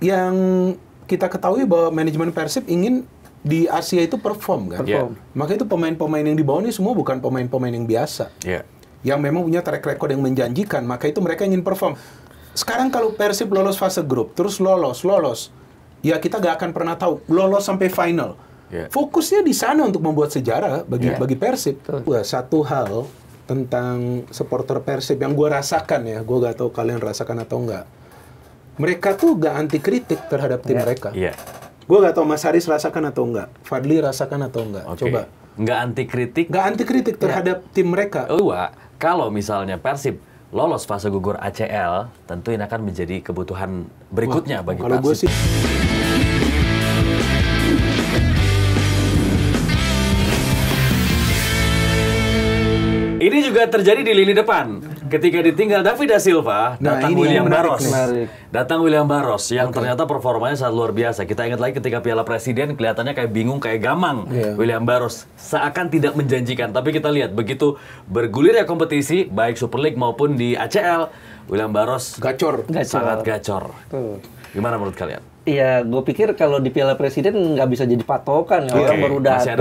yang kita ketahui bahwa manajemen Persib ingin di Asia itu perform kan. Maka itu pemain-pemain yang dibawa ini semua bukan pemain-pemain yang biasa. Yang memang punya track record yang menjanjikan, maka itu mereka ingin perform. Sekarang kalau Persib lolos fase grup, terus lolos, ya kita gak akan pernah tahu lolos sampai final. Fokusnya di sana untuk membuat sejarah bagi Persib. Satu hal tentang supporter Persib yang gue rasakan ya, gue gak tahu kalian rasakan atau enggak. Mereka tuh gak anti kritik terhadap tim mereka. Gue gak tahu Mas Haris rasakan atau enggak, Fadli rasakan atau enggak. Coba. Nggak anti kritik? Nggak anti kritik terhadap tim mereka. Kalau misalnya Persib lolos fase gugur ACL, tentu ini akan menjadi kebutuhan berikutnya bagi Persib. Kalau gue sih... Ini juga terjadi di lini depan. Ketika ditinggal David da Silva, datang William Barros. Datang William Barros yang ternyata performanya sangat luar biasa. Kita ingat lagi ketika Piala Presiden kelihatannya kayak bingung, kayak gamang. William Barros seakan tidak menjanjikan. Tapi kita lihat begitu bergulirnya kompetisi, baik Super League maupun di ACL, William Barros sangat gacor. Gimana menurut kalian? Iya, gue pikir kalau di Piala Presiden nggak bisa jadi patokan. Orang baru datang,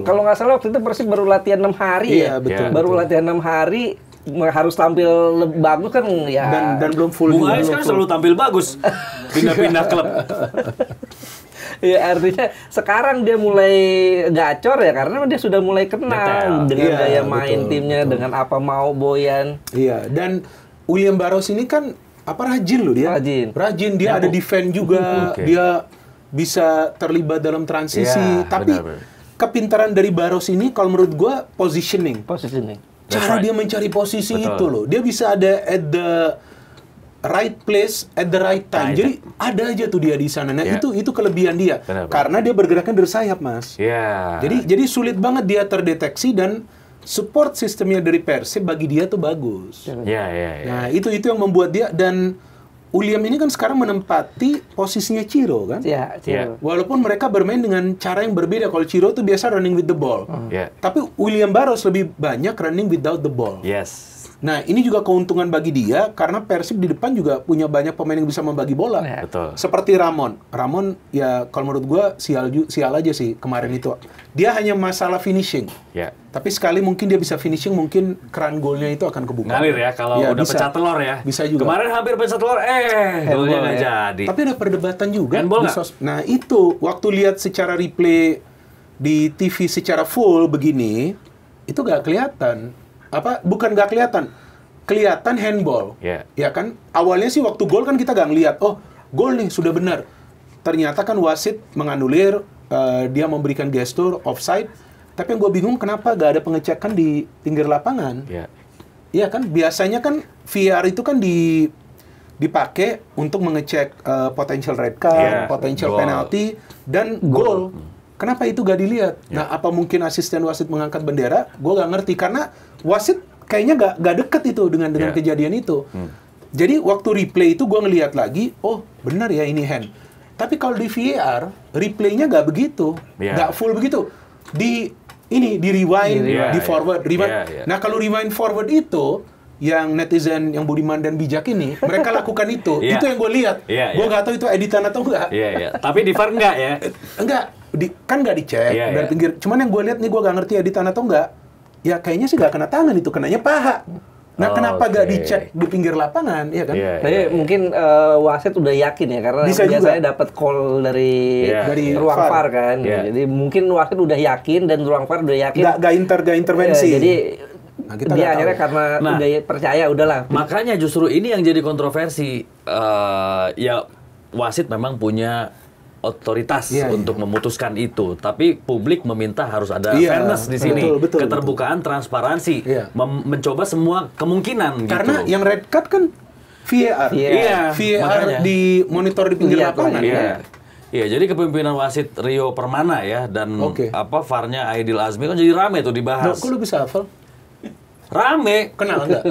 kalau nggak salah waktu itu Persib baru latihan 6 hari baru latihan 6 hari, harus tampil bagus kan ya. Dan belum full. Bung Ais kan selalu tampil bagus, pindah-pindah klub. Ya artinya sekarang dia mulai gacor ya karena dia sudah mulai kenal dengan gaya main timnya, dengan apa mau Boyan. Iya, dan William Barros ini kan rajin loh dia. Rajin dia ada defend juga, dia bisa terlibat dalam transisi. Tapi kepintaran dari Barros ini kalau menurut gua positioning. Cara dia mencari posisi itu loh. Dia bisa ada at the right place at the right time. Jadi ada aja tuh dia di sana. Nah, itu kelebihan dia. Karena dia bergeraknya dari sayap, Mas. Jadi sulit banget dia terdeteksi, dan support sistemnya dari Persib bagi dia tuh bagus. Nah, itu yang membuat dia, dan William ini kan sekarang menempati posisinya Ciro kan? Walaupun mereka bermain dengan cara yang berbeda. Kalau Ciro tuh biasa running with the ball. Tapi William Barros lebih banyak running without the ball. Nah, ini juga keuntungan bagi dia karena Persib di depan juga punya banyak pemain yang bisa membagi bola. Seperti Ramon. Ramon ya kalau menurut gua sial aja sih kemarin itu. Dia hanya masalah finishing. Tapi sekali mungkin dia bisa finishing, mungkin keran golnya itu akan kebuka. Ngalir ya kalau udah pecah telur ya. Bisa juga. Kemarin hampir pecah telur, golnya nggak jadi. Tapi ada perdebatan juga. Nah itu waktu lihat secara replay di TV secara full begini, itu nggak kelihatan. Bukan nggak kelihatan handball, ya kan? Awalnya sih waktu gol kan kita nggak ngeliat, gol nih sudah benar. Ternyata kan wasit menganulir, dia memberikan gestur offside. Tapi yang gue bingung kenapa nggak ada pengecekan di pinggir lapangan? Iya kan? Biasanya kan VAR itu kan dipakai untuk mengecek potential red card, potential penalty, dan gol. Kenapa itu gak dilihat? Nah, apa mungkin asisten wasit mengangkat bendera? Gue gak ngerti, karena wasit kayaknya gak deket itu dengan kejadian itu. Jadi waktu replay itu gue ngelihat lagi, benar ya ini hand. Tapi kalau di VAR, replaynya gak begitu, gak full begitu. Di rewind, di forward, rewind. Nah, kalau rewind forward itu, yang netizen, yang budiman dan bijak ini, mereka lakukan itu. Itu yang gue lihat. Gue gak tahu itu editan atau enggak. Tapi di VAR enggak ya? Enggak. Kan nggak dicek dari pinggir. Cuman yang gue lihat nih, gue nggak ngerti editan atau enggak. Ya kayaknya sih nggak kena tangan itu, kenanya paha. Nah, kenapa nggak dicek di pinggir lapangan, ya kan? Tapi mungkin wasit udah yakin ya, karena biasanya dapat call dari ruang VAR kan. Jadi mungkin wasit udah yakin dan ruang VAR udah yakin. Nggak intervensi. Jadi dia akhirnya karena udah percaya, udahlah. Makanya justru ini yang jadi kontroversi. Ya wasit memang punya otoritas untuk memutuskan itu, tapi publik meminta harus ada fairness di sini, keterbukaan, transparansi, mencoba semua kemungkinan. Karena yang red card kan VAR, VAR di monitor di pinggir lapangan. Jadi kepemimpinan wasit Rio Permana ya, dan VAR-nya Aidil Azmi kan jadi rame tuh dibahas. Kok lu bisa hafal? Rame, kenal enggak?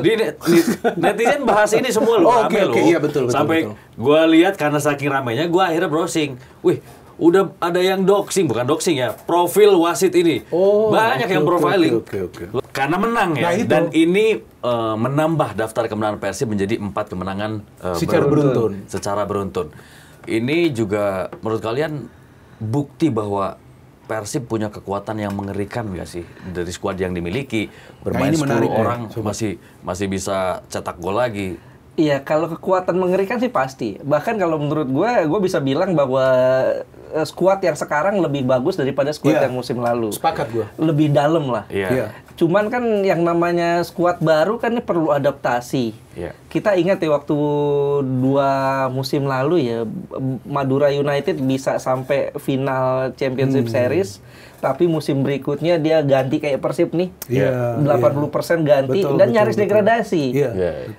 Netizen bahas ini semua loh, rame loh. Iya betul. Sampai gue lihat karena saking ramenya, gue akhirnya browsing. Wih, udah ada yang bukan doxing ya, profil wasit ini. Banyak yang profiling. Karena menang ya. Nah, dan ini menambah daftar kemenangan Persib menjadi 4 kemenangan secara beruntun. Ini juga menurut kalian bukti bahwa Persib punya kekuatan yang mengerikan nggak sih dari skuad yang dimiliki, bermain 10 orang masih bisa cetak gol lagi. Iya, kalau kekuatan mengerikan sih pasti. Bahkan kalau menurut gue bisa bilang bahwa skuad yang sekarang lebih bagus daripada skuad yang musim lalu. Sepakat gue. Lebih dalam lah. Cuman kan yang namanya skuad baru kan ini perlu adaptasi. Kita ingat ya waktu 2 musim lalu ya, Madura United bisa sampai final Championship Series. Tapi musim berikutnya dia ganti kayak Persib nih, 80% ganti dan nyaris degradasi.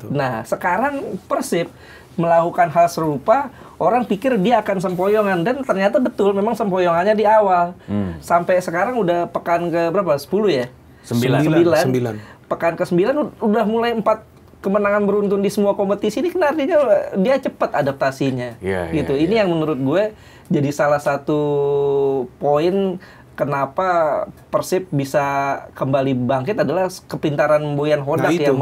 Nah, sekarang Persib melakukan hal serupa, orang pikir dia akan sempoyongan dan ternyata betul memang sempoyongannya di awal. Sampai sekarang udah pekan ke berapa? 10 ya? 9. Pekan ke-9 udah mulai 4 kemenangan beruntun di semua kompetisi. Ini kan artinya dia cepat adaptasinya. Gitu. Ini yang menurut gue jadi salah satu poin kenapa Persib bisa kembali bangkit adalah kepintaran Boyan Hodak yang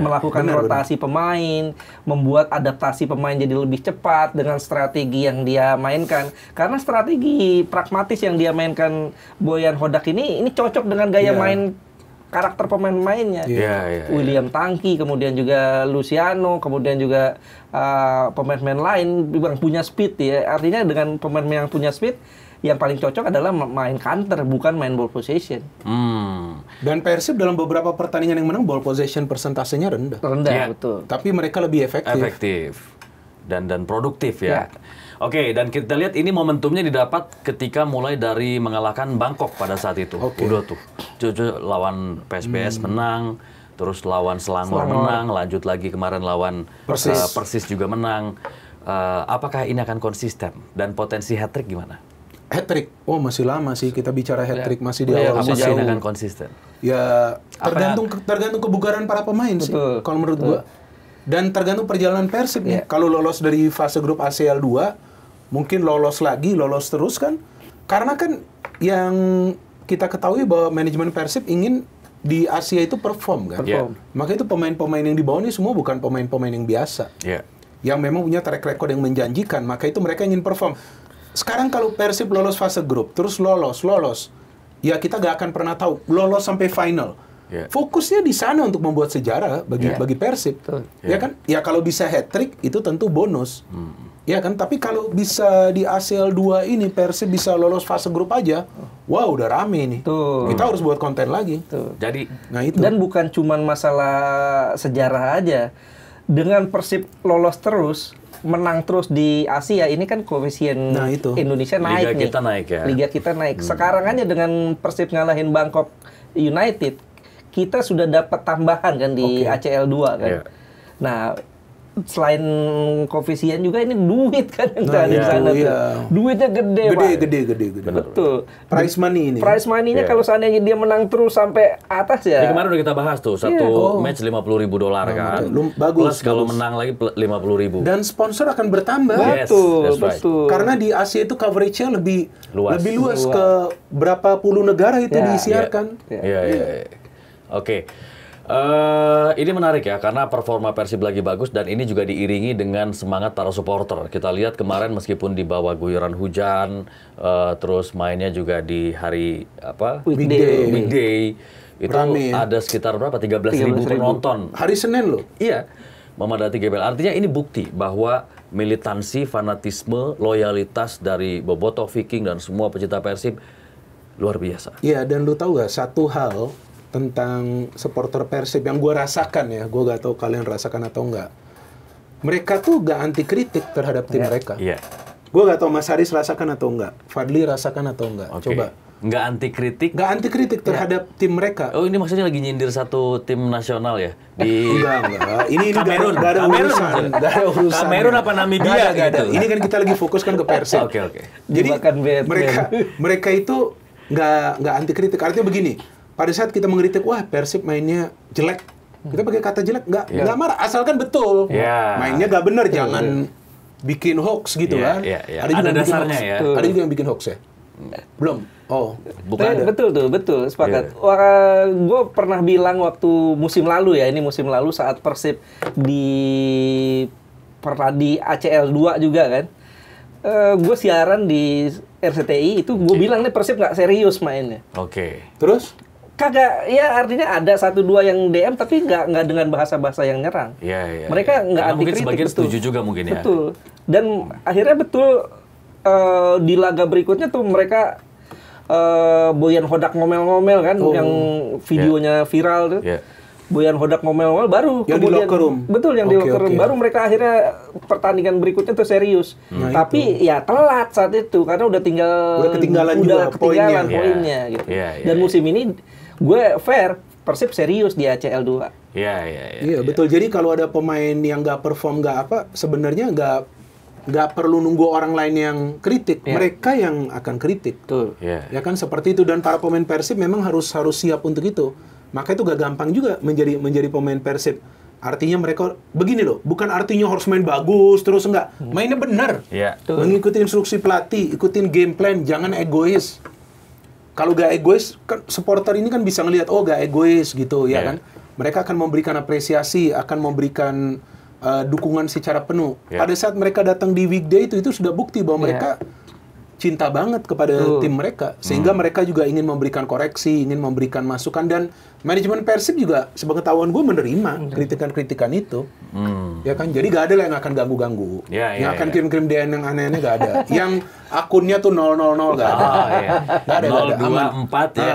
melakukan rotasi pemain, membuat adaptasi pemain jadi lebih cepat dengan strategi yang dia mainkan. Karena strategi pragmatis yang dia mainkan Boyan Hodak ini cocok dengan gaya main karakter pemain-pemainnya. William Tangki, kemudian juga Luciano, kemudian juga pemain-pemain lain yang punya speed ya. Artinya dengan pemain yang punya speed, yang paling cocok adalah main counter, bukan main ball possession. Dan Persib dalam beberapa pertandingan yang menang, ball possession persentasenya rendah. Betul. Tapi mereka lebih efektif. Dan produktif ya. Oke, dan kita lihat ini momentumnya didapat ketika mulai dari mengalahkan Bangkok pada saat itu. Udah tuh, lawan PSPS menang, terus lawan Selangor menang, lanjut lagi kemarin lawan Persis juga menang. Apakah ini akan konsisten dan potensi hat-trick gimana? Hat-trick? Oh, masih lama sih kita bicara hat-trick, masih di awal musim. Apakah akan konsisten? Ya, tergantung kebugaran para pemain sih, kalau menurut gua. Dan tergantung perjalanan Persib nih. Kalau lolos dari fase grup ACL 2, mungkin lolos terus kan? Karena kan yang kita ketahui bahwa manajemen Persib ingin di Asia itu perform kan? Maka itu pemain-pemain yang dibawa ini semua bukan pemain-pemain yang biasa. Yang memang punya track record yang menjanjikan, maka itu mereka ingin perform. Sekarang kalau Persib lolos fase grup, terus lolos, ya kita gak akan pernah tahu lolos sampai final. Fokusnya di sana untuk membuat sejarah bagi Persib, ya kan? Ya kalau bisa hat-trick itu tentu bonus, ya kan? Tapi kalau bisa di ACL 2 ini Persib bisa lolos fase grup aja, wow udah rame nih. Kita harus buat konten lagi. Jadi, itu. Dan bukan cuma masalah sejarah aja, dengan Persib lolos terus, menang terus di Asia, ini kan koefisien Indonesia naik. Liga kita naik ya. Liga kita naik. Sekarang aja dengan Persib ngalahin Bangkok United, kita sudah dapat tambahan kan di ACL 2 kan. Nah, selain koefisien juga ini duit kan yang ada di sana tuh. Duitnya gede, Pak. Gede. Betul. Prize money ini. Prize money-nya kalau seandainya dia menang terus sampai atas ya. Ini kemarin udah kita bahas tuh, satu match $50.000 kan. Bagus. Plus kalau menang lagi $50.000. Dan sponsor akan bertambah. Betul. Karena di Asia itu coverage-nya lebih luas ke berapa puluh negara itu disiarkan. Oke. Ini menarik ya, karena performa Persib lagi bagus dan ini juga diiringi dengan semangat para supporter. Kita lihat kemarin meskipun di bawah guyuran hujan, terus mainnya juga di hari weekday, itu rame, ada sekitar berapa? 13.000 penonton. Hari Senin loh. Iya, memadati GBL. Artinya ini bukti bahwa militansi, fanatisme, loyalitas dari Bobotoh, Viking dan semua pecinta Persib luar biasa. Iya, dan lu tahu gak satu hal tentang supporter Persib yang gue rasakan ya, gue gak tahu kalian rasakan atau enggak. Mereka tuh gak anti kritik terhadap tim mereka. Gue gak tahu Mas Haris rasakan atau enggak, Fadli rasakan atau enggak. Coba. Nggak anti kritik? Nggak anti kritik terhadap tim mereka. Oh, ini maksudnya lagi nyindir satu tim nasional ya? Enggak. Ini Kamerun. Nggak ada urusan. Kamerun apa Namibia gitu? Ini kan kita lagi fokuskan ke Persib. Oke. Jadi mereka itu nggak anti kritik. Artinya begini, pada saat kita mengkritik, wah Persib mainnya jelek, kita pakai kata jelek, nggak marah, asalkan betul. Mainnya nggak benar, bikin hoax gitu kan. Ada dasarnya ya. Ada juga yang bikin hoax ya? Belum. Oh, bukan. Betul, sepakat. Gue pernah bilang waktu musim lalu ya, ini musim lalu saat Persib pernah di ACL 2 juga kan. Gue siaran di RCTI itu gue bilang nih Persib nggak serius mainnya. Terus? Kagak, ya artinya ada 1-2 yang DM tapi nggak dengan bahasa-bahasa yang nyerang. Mereka nggak anti kritik. Mungkin sebagian setuju juga mungkin ya. Betul. Dan akhirnya betul di laga berikutnya tuh mereka Boyan Hodak ngomel-ngomel kan, yang videonya viral tuh. Boyan Hodak ngomel-ngomel baru yang kemudian, di locker room. Betul, yang di locker room. Baru mereka akhirnya pertandingan berikutnya tuh serius. Tapi ya telat saat itu karena udah ketinggalan poinnya gitu. Dan musim ini gue fair, Persib serius di ACL 2. Iya, betul. Jadi kalau ada pemain yang nggak perform sebenarnya nggak perlu nunggu orang lain yang kritik, mereka yang akan kritik. Ya kan seperti itu, dan para pemain Persib memang harus siap untuk itu. Maka itu gak gampang juga menjadi pemain Persib. Artinya mereka begini loh, bukan artinya harus main bagus terus enggak, mainnya benar. Mengikuti instruksi pelatih, ikutin game plan, jangan egois. Kalau gak egois, kan supporter ini kan bisa ngelihat gak egois gitu ya kan. Mereka akan memberikan apresiasi, akan memberikan dukungan secara penuh. Pada saat mereka datang di weekday itu sudah bukti bahwa mereka cinta banget kepada tim mereka, sehingga mereka juga ingin memberikan koreksi, ingin memberikan masukan, dan manajemen Persib juga sepengetahuan gue menerima kritikan-kritikan itu. Ya kan, jadi gak ada lah yang akan ganggu-ganggu, yang akan kirim-kirim DM yang aneh-aneh gak ada. Yang akunnya tuh 000 gak ada. Gak ada. 024 ya.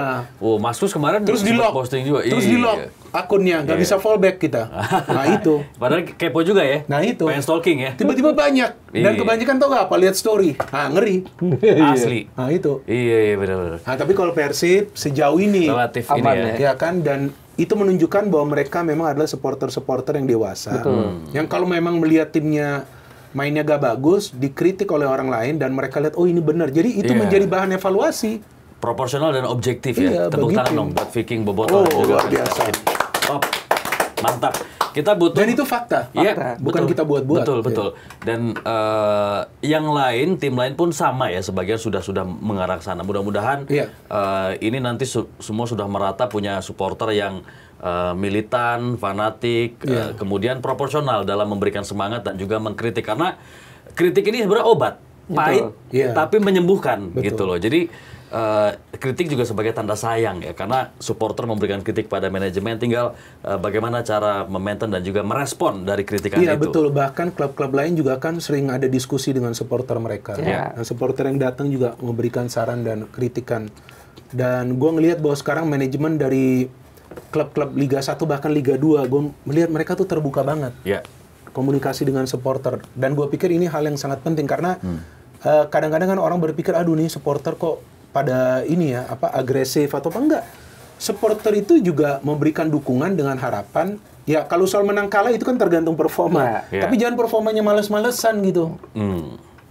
Mas Kus kemarin terus di lock, posting juga. Terus di lock akunnya, nggak bisa fallback kita. Nah itu. Padahal kepo juga ya. Nah itu. Pengen stalking ya. Tiba-tiba banyak. Dan kebanyakan tau nggak apa? Lihat story. Ngeri. Asli. Nah itu. Iya benar-benar. Nah tapi kalau Persib sejauh ini relatif aman ini ya kan, dan itu menunjukkan bahwa mereka memang adalah supporter-supporter yang dewasa. Yang kalau memang melihat timnya mainnya gak bagus, dikritik oleh orang lain, dan mereka lihat ini benar. Jadi itu menjadi bahan evaluasi. Proporsional dan objektif ya. Tepuk tangan dong buat Viking Bobotoh juga. Luar biasa. Mantap. Kita butuh. Dan itu fakta. Bukan kita buat-buat. Betul. Dan yang lain, tim lain pun sama ya. Sebagian sudah mengarah ke sana. Mudah-mudahan ini nanti semua sudah merata, punya supporter yang militan, fanatik, kemudian proporsional dalam memberikan semangat dan juga mengkritik. Karena kritik ini sebenarnya obat, pahit, tapi menyembuhkan gitu loh. Jadi kritik juga sebagai tanda sayang ya, karena supporter memberikan kritik pada manajemen, tinggal bagaimana cara memaintain dan juga merespon dari kritikan itu. Iya betul, bahkan klub-klub lain juga kan sering ada diskusi dengan supporter mereka. Dan supporter yang datang juga memberikan saran dan kritikan. Dan gue ngelihat bahwa sekarang manajemen dari klub-klub Liga 1 bahkan Liga 2, gue melihat mereka tuh terbuka banget. Komunikasi dengan supporter. Dan gue pikir ini hal yang sangat penting, karena kadang-kadang kan orang berpikir, aduh nih supporter kok pada ini ya, agresif atau apa, enggak. Supporter itu juga memberikan dukungan dengan harapan, ya kalau soal menang kalah itu kan tergantung performa. Tapi jangan performanya males-malesan gitu.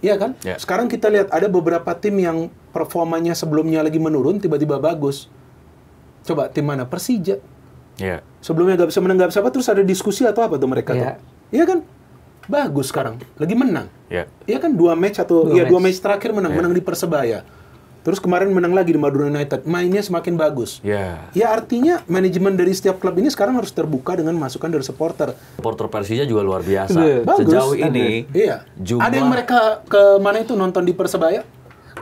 Iya kan? Sekarang kita lihat ada beberapa tim yang performanya sebelumnya lagi menurun, tiba-tiba bagus. Coba tim mana? Persija. Sebelumnya nggak bisa menang, nggak bisa apa, terus ada diskusi atau apa tuh mereka tuh. Iya kan? Bagus sekarang, lagi menang. Iya kan, 2 match terakhir menang di Persebaya. Terus kemarin menang lagi di Madura United, mainnya semakin bagus. Ya artinya manajemen dari setiap klub ini sekarang harus terbuka dengan masukan dari supporter. Supporter Persija juga luar biasa. Bagus. Sejauh ini, ada yang mereka ke mana itu nonton di Persebaya?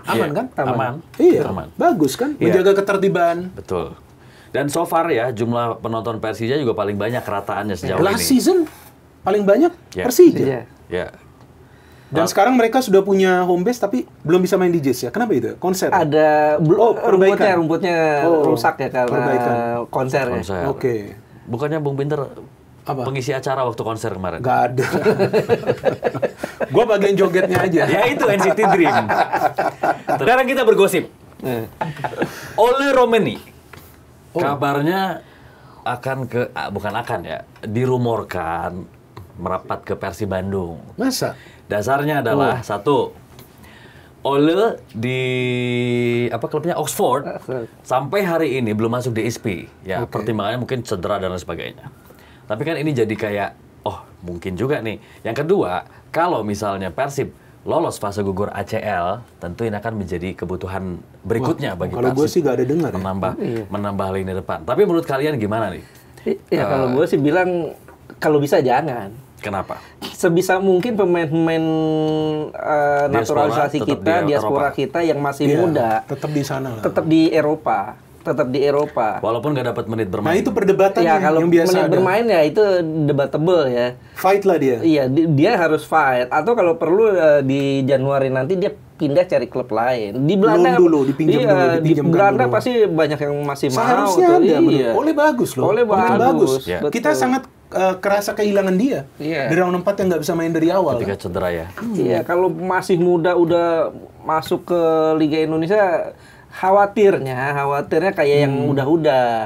Aman kan? Aman. Iya, bagus kan? Menjaga ketertiban. Betul. Dan so far ya, jumlah penonton Persija juga paling banyak kerataannya sejauh ini. Last season paling banyak Persija. Dan sekarang mereka sudah punya home base tapi belum bisa main di Jazz ya. Kenapa itu? Konser? Ada rumputnya rusak ya karena konser. Oke. Bukannya Bung Pinter pengisi acara waktu konser kemarin? Gak ada. Gue bagian jogetnya aja. Ya itu NCT Dream. Sekarang kita bergosip. Ole Romeni kabarnya dirumorkan merapat ke Persib Bandung. Masa? Dasarnya adalah satu, Ole di klubnya Oxford sampai hari ini belum masuk DSP. Ya pertimbangannya mungkin cedera dan lain sebagainya. Tapi kan ini jadi kayak mungkin juga nih. Yang kedua, kalau misalnya Persib lolos fase gugur ACL, tentu ini akan menjadi kebutuhan berikutnya bagi Persib. Kalau gue sih gak ada dengar menambah lini depan. Tapi menurut kalian gimana nih? Ya kalau gue sih bilang kalau bisa jangan. Kenapa? Sebisa mungkin pemain-pemain naturalisasi kita, diaspora kita yang masih muda, tetap di sana. Tetap di Eropa. Walaupun nggak dapat menit bermain. Nah itu perdebatan ya, kalau yang biasa menit bermain ya itu debatable ya. Fight lah dia. Iya, dia harus fight. Atau kalau perlu di Januari nanti dia pindah cari klub lain. Di Belanda dulu, dipinjam di Belanda pasti banyak yang masih mau. Seharusnya ada. Oleh bagus loh. Oleh bagus. Ya. Kita sangat kerasa kehilangan dia di round 4 yang nggak bisa main dari awal. Ketika cedera ya. Iya, kalau masih muda udah masuk ke Liga Indonesia, khawatirnya kayak yang udah-udah.